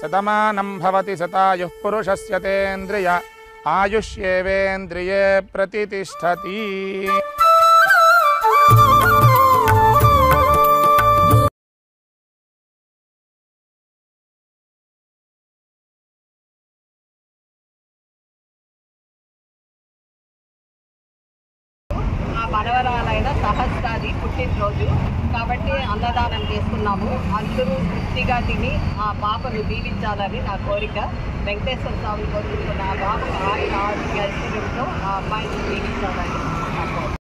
శతమానం భవతి శతాయుః పురుషస్య తేంద్రియ ఆయుష్యేవేంద్రియే ప్రతితిష్ఠతి. మనవరాలైన సహస్రాది పుట్టినరోజు కాబట్టి అన్నదానం చేస్తున్నాము. అందరూ తృప్తిగా తిని ఆ పాపను దీవించాలని నా కోరిక. వెంకటేశ్వర స్వామి కోరుకుంటున్న ఆ పాప ఆయన ఆరోగ్య ఐశ్వర్యంతో ఆ అబ్బాయిని దీవించాలని నా కోరిక.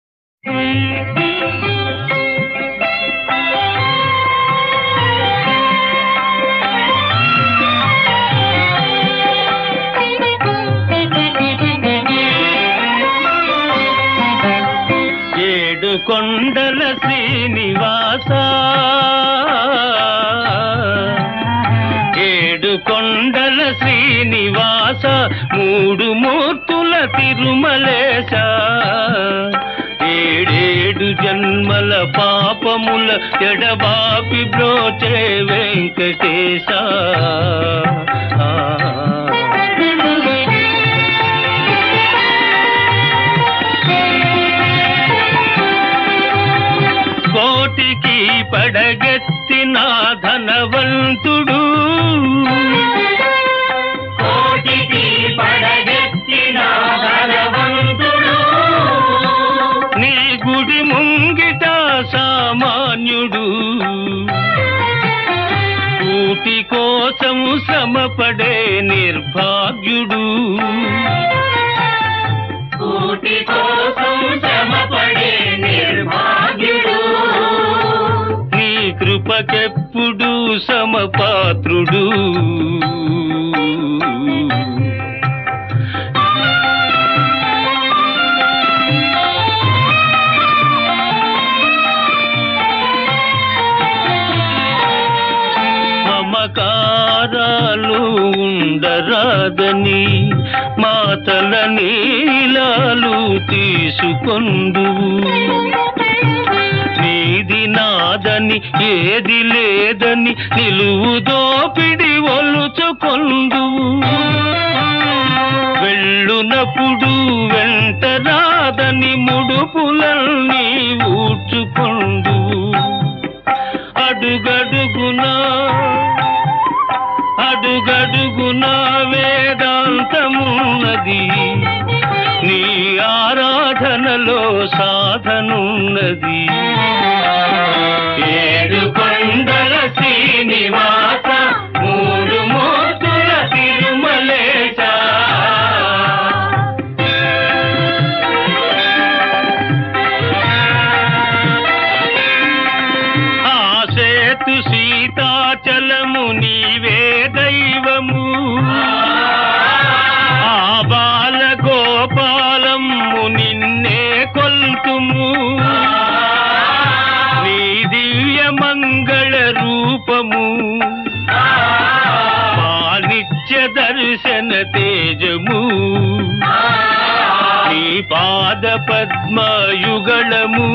కొండల శ్రీనివాస ఏడు కొండల శ్రీనివాస మూడు మూర్తుల తిరుమలేశ ఏడేడు జన్మల పాపముల ఎడబాపి బ్రోచే వెంకటేశ. కోటికి పడగెత్తిన ధనవంతుడు కోటికి పడగెత్తిన ధనవంతుడు నీ గుడి ముంగిట సామాన్యుడు కూటి కోసం శ్రమపడే నిర్భాగ్యుడు కూటి కోసం శ్రమపడే నిర్భాగ్యుడు కృపకెప్పుడు సమపాత్రుడు. మమకారాలు ఉండరాదని మాతల నీలాలు తీసుకొందువు. నీది నాదని ఏది లేదని నిలువు దోపిడి ఒలుచుకొందువు. వెళ్ళునప్పుడు వెంట రాదని ముడుపులన్నీ ఊడ్చుకొందువు. అడుగడుగునా వేదాంతమున్నది నీ ఆరాధనలో సాధనున్నది. ఏడు కొండల శ్రీనివాస మూడు మూర్తుల తిరుమలేశ ఆ సేతు సీతాచలము నీవే దైవము ఆ బాల గోపాలము నిన్నే కొల్తుము. నీ దివ్య మంగళ రూపము మా నిత్య దర్శన తేజము. నీ పాద పద్మయుగళము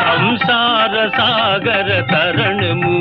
సంసార సాగర తరణము.